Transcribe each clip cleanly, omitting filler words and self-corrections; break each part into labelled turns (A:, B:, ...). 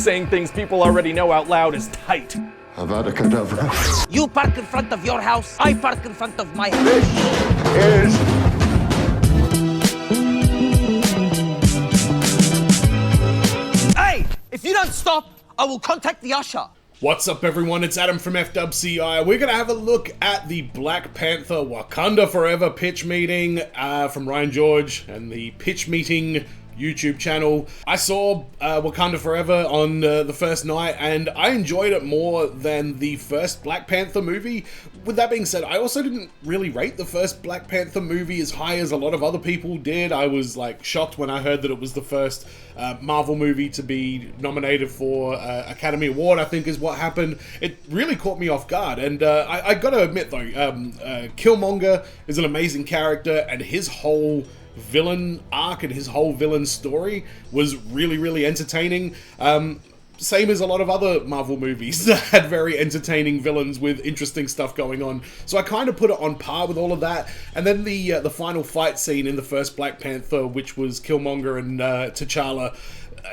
A: saying things people already know out loud is tight.
B: Avada Kedavra.
C: You park in front of your house, I park in front of my house.
B: Is
C: Hey, if you don't stop, I will contact the usher.
D: What's up, everyone? It's Adam from FWCI. We're going to have a look at the Black Panther Wakanda Forever pitch meeting from Ryan George and the Pitch Meeting YouTube channel. I saw Wakanda Forever on the first night, and I enjoyed it more than the first Black Panther movie. With that being said, I also didn't really rate the first Black Panther movie as high as a lot of other people did. I was like shocked when I heard that it was the first Marvel movie to be nominated for Academy Award, I think is what happened. It really caught me off guard, and I gotta admit though, Killmonger is an amazing character, and his whole villain arc and his whole villain story was really entertaining. Same as a lot of other Marvel movies that had very entertaining villains with interesting stuff going on. So I kind of put it on par with all of that. And then the final fight scene in the first Black Panther, which was Killmonger and T'Challa,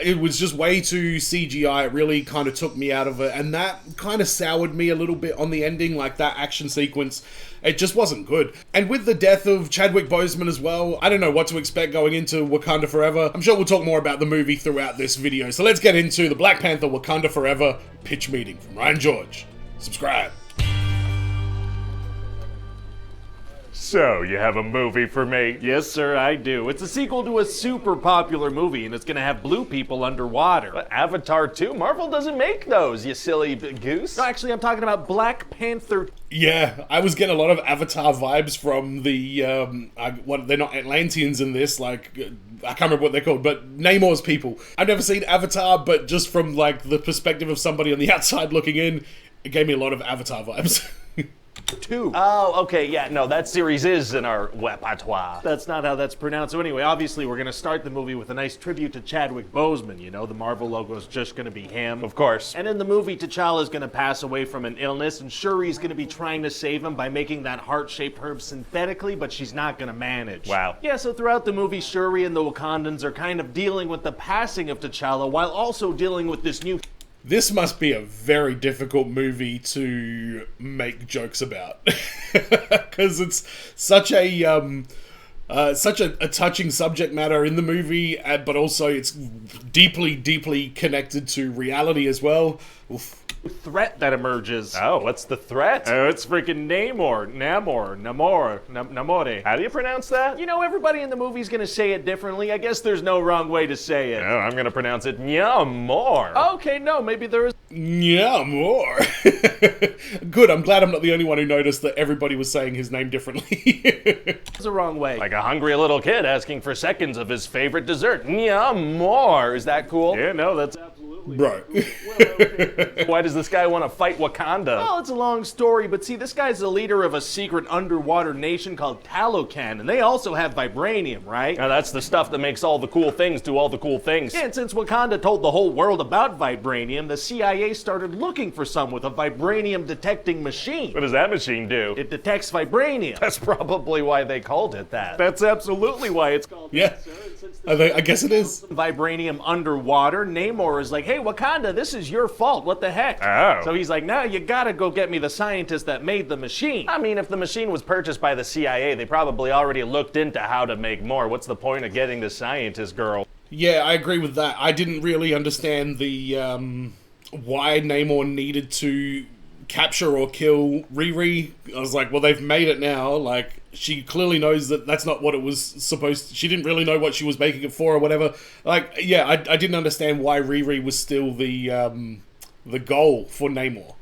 D: it was just way too CGI. It really kind of took me out of it, and that kind of soured me a little bit on the ending. Like that action sequence, it just wasn't good. And with the death of Chadwick Boseman as well, I don't know what to expect going into Wakanda Forever. I'm sure we'll talk more about the movie throughout this video. So let's get into the Black Panther Wakanda Forever pitch meeting from Ryan George. Subscribe.
E: So, you have a movie for me? Yes, sir, I do. It's a sequel to a super popular movie, and it's gonna have blue people underwater.
A: But Avatar 2? Marvel doesn't make those, you silly goose.
E: No, actually, I'm talking about Black Panther.
D: Yeah, I was getting a lot of Avatar vibes from the, they're not Atlanteans in this, like, I can't remember what they're called, but Namor's people. I've never seen Avatar, but just from, like, the perspective of somebody on the outside looking in, it gave me a lot of Avatar vibes.
E: 2.
A: Oh, okay, yeah, no, that series is in our repertoire.
E: That's not how that's pronounced. So anyway, obviously we're gonna start the movie with a nice tribute to Chadwick Boseman. You know, the Marvel logo's just gonna be him.
A: Of course.
E: And in the movie, T'Challa's gonna pass away from an illness, and Shuri's gonna be trying to save him by making that heart-shaped herb synthetically, but she's not gonna manage.
A: Wow.
E: Yeah, so throughout the movie, Shuri and the Wakandans are kind of dealing with the passing of T'Challa while also dealing with this new...
D: This must be a very difficult movie to make jokes about, because it's such a touching subject matter in the movie, but also it's deeply connected to reality as well. Oof.
E: threat that emerges.
A: Oh, what's the threat?
E: Oh, it's freaking Namor.
A: How do you pronounce that?
E: You know, everybody in the movie's gonna say it differently. I guess there's no wrong way to say it.
A: Oh, I'm gonna pronounce it Namor.
E: Okay, no, maybe there is.
D: Yeah, more. Good, I'm glad I'm not the only one who noticed that everybody was saying his name differently.
E: It's the wrong way.
A: Like a hungry little kid asking for seconds of his favorite dessert. Namor. Is that cool?
E: Yeah, no, that's absolutely.
D: Bro.
A: Why does this guy want to fight Wakanda?
E: Well, it's a long story, but see, this guy's the leader of a secret underwater nation called Talocan, and they also have vibranium, right?
A: Now that's the stuff that makes all the cool things do all the cool things.
E: Yeah, and since Wakanda told the whole world about vibranium, the CIA started looking for some with a vibranium detecting machine.
A: What does that machine do?
E: It detects vibranium.
A: That's probably why they called it that.
E: That's absolutely why it's called
D: Yeah.
E: that, sir. And since
D: I guess it is.
E: vibranium underwater, Namor is like, hey, Wakanda, this is your fault. What the heck?
A: Oh.
E: So he's like, no, you gotta go get me the scientist that made the machine.
A: I mean, if the machine was purchased by the CIA, they probably already looked into how to make more. What's the point of getting the scientist girl?
D: Yeah, I agree with that. I didn't really understand the why Namor needed to capture or kill Riri. I was like, well, they've made it now. Like, she clearly knows that that's not what it was supposed to. She didn't really know what she was making it for or whatever. Like, yeah, I didn't understand why Riri was still the goal for Namor.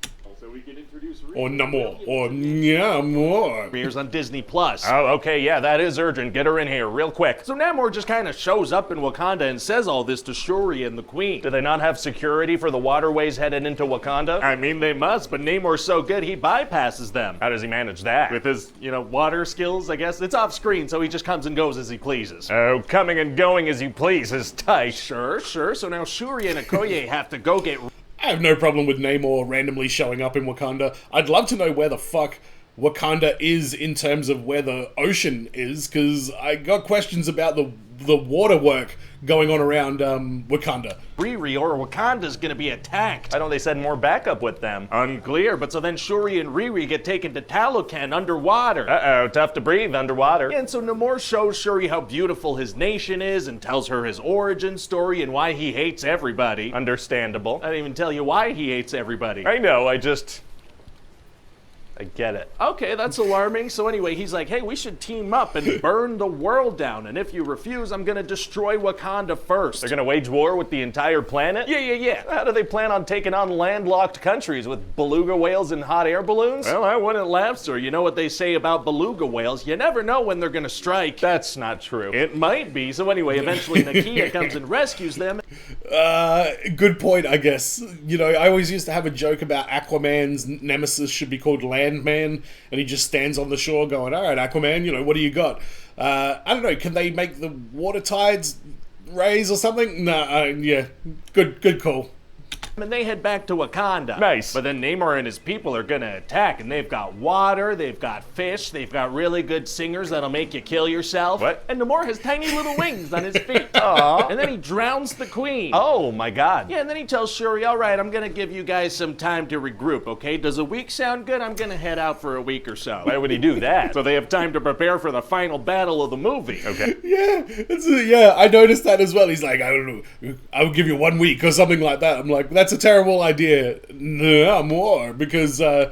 E: We can introduce
D: Or Namor. Or Namor.
E: premieres on Disney Plus.
A: Oh, okay, yeah, that is urgent. Get her in here real quick.
E: So Namor just kind of shows up in Wakanda and says all this to Shuri and the Queen.
A: Do they not have security for the waterways headed into Wakanda?
E: I mean, they must, but Namor's so good he bypasses them.
A: How does he manage that?
E: With his, water skills, I guess. It's off screen, so he just comes and goes as he pleases.
A: Oh, coming and going as you please is tight.
E: Sure. So now Shuri and Okoye have to go get...
D: I have no problem with Namor randomly showing up in Wakanda. I'd love to know where the fuck Wakanda is in terms of where the ocean is, because I got questions about the the water work going on around Wakanda.
E: Riri or Wakanda's gonna be attacked.
A: Why don't they send more backup with them?
E: Unclear, but so then Shuri and Riri get taken to Talocan underwater.
A: Uh-oh, tough to breathe underwater.
E: And so Namor shows Shuri how beautiful his nation is and tells her his origin story and why he hates everybody.
A: Understandable.
E: I didn't even tell you why he hates everybody.
A: I know, I get it.
E: Okay, that's alarming. So anyway, he's like, hey, we should team up and burn the world down. And if you refuse, I'm gonna destroy Wakanda first.
A: They're gonna wage war with the entire planet?
E: Yeah.
A: How do they plan on taking on landlocked countries with beluga whales and hot air balloons?
E: Well, I wouldn't laugh, sir. You know what they say about beluga whales? You never know when they're gonna strike.
A: That's not true.
E: It might be. So anyway, eventually Nakia comes and rescues them.
D: Good point, I guess. You know, I always used to have a joke about Aquaman's nemesis should be called Landman, and he just stands on the shore going, all right, Aquaman, you know, what do you got? I don't know, can they make the water tides raise or something? Nah, yeah, good call.
E: And they head back to Wakanda.
A: Nice.
E: But then Namor and his people are gonna attack, and they've got water, they've got fish, they've got really good singers that'll make you kill yourself.
A: What?
E: And Namor has tiny little wings on his feet.
A: Aw.
E: And then he drowns the queen.
A: Oh my god.
E: Yeah, and then he tells Shuri, all right, I'm gonna give you guys some time to regroup, okay? Does a week sound good? I'm gonna head out for a week or so.
A: Why would he do that?
E: So they have time to prepare for the final battle of the movie.
A: Okay.
D: Yeah, I noticed that as well. He's like, I don't know, I would give you 1 week or something like that. I'm like, that's a terrible idea. No, more, because now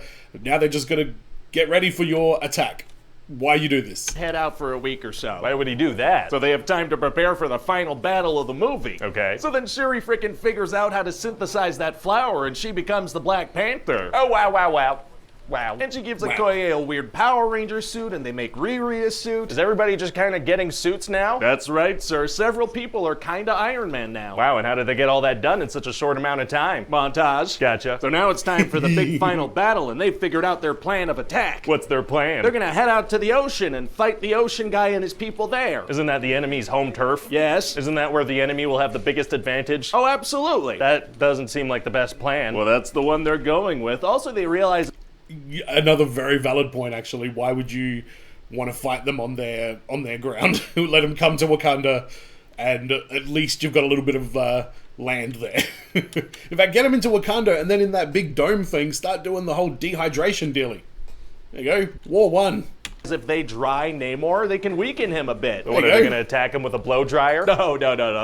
D: they're just gonna get ready for your attack. Why you do this?
E: Head out for a week or so.
A: Why would he do that?
E: So they have time to prepare for the final battle of the movie.
A: Okay.
E: So then Shuri frickin' figures out how to synthesize that flower and she becomes the Black Panther.
A: Oh, wow.
E: And she gives Okoye a weird Power Ranger suit and they make Riri a suit.
A: Is everybody just kind of getting suits now?
E: That's right, sir. Several people are kinda Iron Man now.
A: Wow, and how did they get all that done in such a short amount of time?
E: Montage.
A: Gotcha.
E: So now it's time for the big final battle and they've figured out their plan of attack.
A: What's their plan?
E: They're gonna head out to the ocean and fight the ocean guy and his people there.
A: Isn't that the enemy's home turf?
E: Yes.
A: Isn't that where the enemy will have the biggest advantage?
E: Oh, absolutely.
A: That doesn't seem like the best plan.
E: Well, that's the one they're going with. Also, they realize
D: Another very valid point, actually. Why would you want to fight them on their ground? Let them come to Wakanda, and at least you've got a little bit of land there. In fact, get them into Wakanda, and then in that big dome thing, start doing the whole dehydration dealie. There you go. War won.
E: if they dry Namor, they can weaken him a bit.
A: What, are they going to attack him with a blow dryer?
E: No,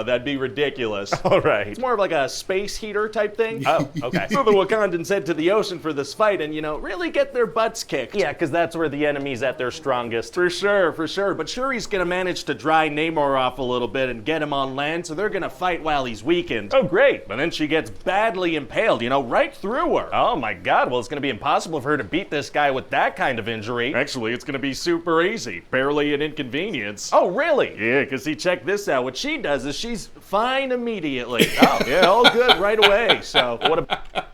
E: that'd be ridiculous.
A: All right.
E: It's more of like a space heater type thing.
A: Oh, okay.
E: So the Wakandans head to the ocean for this fight and, really get their butts kicked.
A: Yeah, because that's where the enemy's at their strongest.
E: For sure. But Shuri's gonna manage to dry Namor off a little bit and get him on land, so they're gonna fight while he's weakened.
A: Oh, great.
E: But then she gets badly impaled, right through her.
A: Oh my god, well, it's going to be impossible for her to beat this guy with that kind of injury.
E: Actually, it's gonna be super easy. Barely an inconvenience.
A: Oh, really?
E: Yeah, because check this out. What she does is she's fine immediately. Oh, yeah, all good right away. So, what a...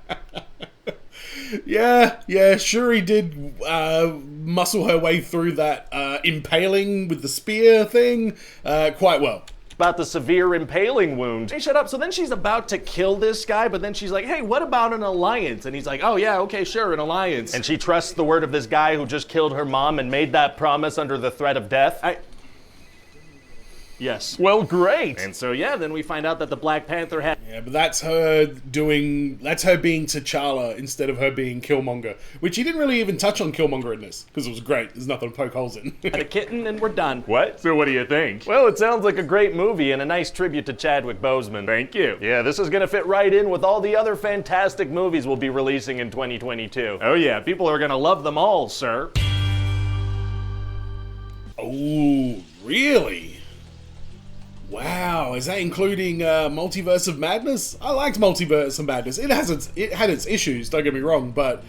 D: Yeah, Shuri did muscle her way through that impaling with the spear thing quite well.
A: About the severe impaling wound.
E: Hey, shut up. So then she's about to kill this guy, but then she's like, hey, what about an alliance? And he's like, oh, yeah, okay, sure, an alliance.
A: And she trusts the word of this guy who just killed her mom and made that promise under the threat of death?
E: Yes.
A: Well, great.
E: And so, yeah, then we find out that the Black Panther had...
D: Yeah, but that's her being T'Challa instead of her being Killmonger. Which he didn't really even touch on Killmonger in this, because it was great. There's nothing to poke holes in.
E: had a kitten, and we're done.
A: What?
E: So what do you think?
A: Well, it sounds like a great movie and a nice tribute to Chadwick Boseman.
E: Thank you.
A: Yeah, this is gonna fit right in with all the other fantastic movies we'll be releasing in 2022.
E: Oh, yeah, people are gonna love them all, sir.
D: Oh, really? Wow, is that including Multiverse of Madness? I liked Multiverse of Madness. It had its issues, don't get me wrong, but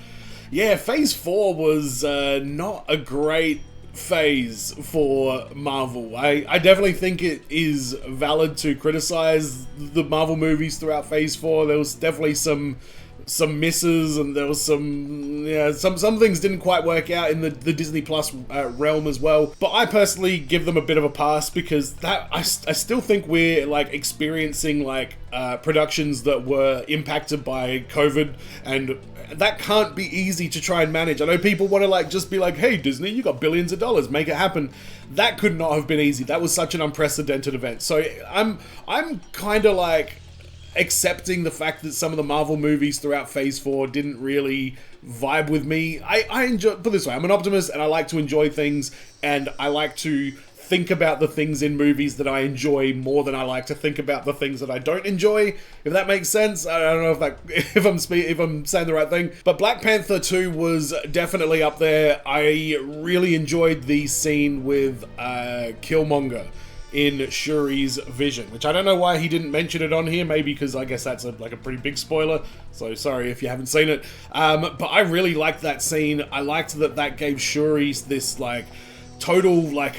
D: yeah, Phase 4 was not a great phase for Marvel. I definitely think it is valid to criticize the Marvel movies throughout Phase 4. There was definitely some some misses, and there was some things didn't quite work out in the Disney Plus realm as well. But I personally give them a bit of a pass, because that I still think we're like experiencing like productions that were impacted by COVID, and that can't be easy to try and manage. I know people want to like just be like, hey Disney, you got billions of dollars, make it happen. That could not have been easy. That was such an unprecedented event. So I'm kind of like accepting the fact that some of the Marvel movies throughout Phase 4 didn't really vibe with me. I enjoy, put it this way, I'm an optimist and I like to enjoy things, and I like to think about the things in movies that I enjoy more than I like to think about the things that I don't enjoy, if that makes sense. I don't know if I'm saying the right thing, but Black Panther 2 was definitely up there. I really enjoyed the scene with Killmonger in Shuri's vision, which I don't know why he didn't mention it on here, maybe because I guess that's like a pretty big spoiler, so sorry if you haven't seen it. But I really liked that scene. I liked that gave Shuri this like total like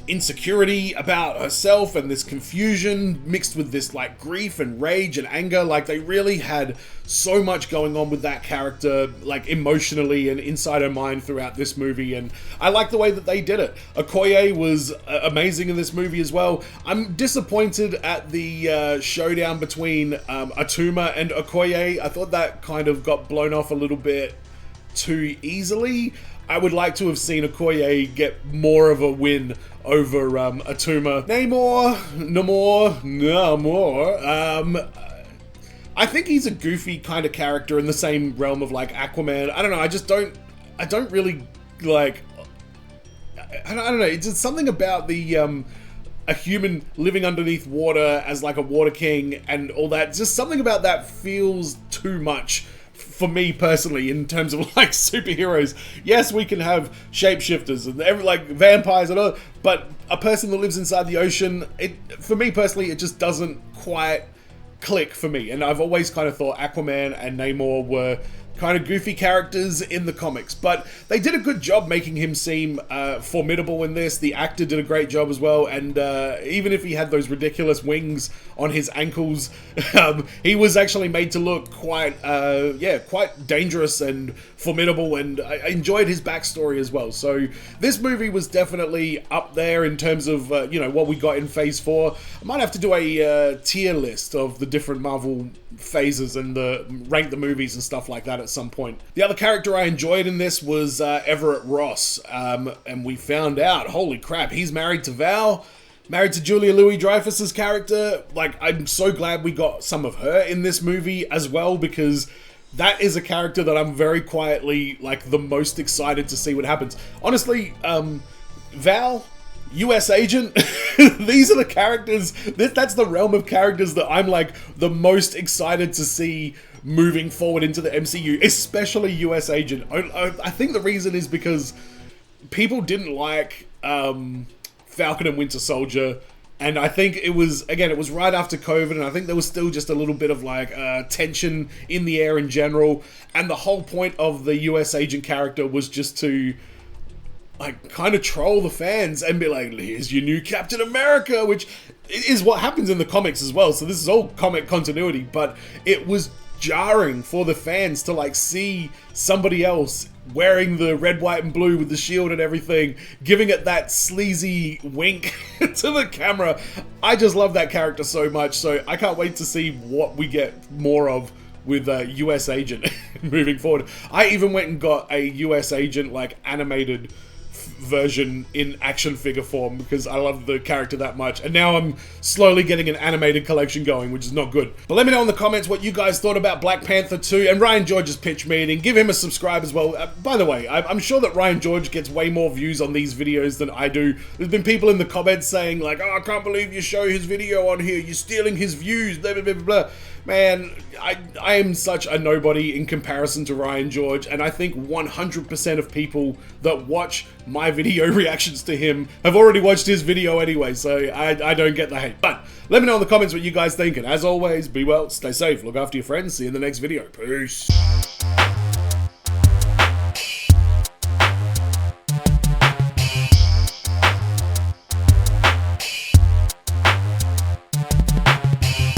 D: insecurity about herself, and this confusion mixed with this like grief and rage and anger. Like they really had so much going on with that character, like emotionally and inside her mind throughout this movie, and I like the way that they did it. Okoye was amazing in this movie as well. I'm disappointed at the showdown between Atuma and Okoye. I thought that kind of got blown off a little bit too easily. I would like to have seen Okoye get more of a win over Atuma. Namor. I think he's a goofy kind of character in the same realm of like Aquaman. I don't know. I don't really like. I don't know. It's just something about the a human living underneath water as like a water king and all that. Just something about that feels too much for me personally, in terms of like superheroes. Yes, we can have shapeshifters and like vampires and all, but a person that lives inside the ocean, for me personally, it just doesn't quite click for me. And I've always kind of thought Aquaman and Namor were kind of goofy characters in the comics, but they did a good job making him seem formidable in this. The actor did a great job as well, and even if he had those ridiculous wings on his ankles, he was actually made to look quite dangerous and formidable, and I enjoyed his backstory as well. So this movie was definitely up there in terms of what we got in Phase 4. I might have to do a tier list of the different Marvel phases and rank the movies and stuff like that at some point. The other character I enjoyed in this was Everett Ross, and we found out, holy crap, he's married to Val, married to Julia Louis-Dreyfus's character. Like, I'm so glad we got some of her in this movie as well, because that is a character that I'm very quietly like the most excited to see what happens. Honestly, Val, US agent, these are the characters, that's the realm of characters that I'm like the most excited to see moving forward into the MCU, especially US agent. I think the reason is because people didn't like Falcon and Winter Soldier, and I think it was right after COVID, and I think there was still just a little bit of like tension in the air in general, and the whole point of the US agent character was just to like kind of troll the fans and be like, here's your new Captain America, which is what happens in the comics as well. So this is all comic continuity, but it was jarring for the fans to like see somebody else wearing the red, white, and blue with the shield and everything, giving it that sleazy wink to the camera. I just love that character so much, so I can't wait to see what we get more of with US Agent moving forward. I even went and got a US Agent like animated version in action figure form because I love the character that much, and now I'm slowly getting an animated collection going, which is not good. But let me know in the comments what you guys thought about Black Panther 2 and Ryan George's pitch meeting. Give him a subscribe as well. By the way, I'm sure that Ryan George gets way more views on these videos than I do. There's been people in the comments saying like, oh, I can't believe you show his video on here, you're stealing his views, blah blah blah blah. Man, I am such a nobody in comparison to Ryan George, and I think 100% of people that watch my video reactions to him have already watched his video anyway, so I don't get the hate. But let me know in the comments what you guys think, and as always, be well, stay safe, look after your friends, see you in the next video. Peace.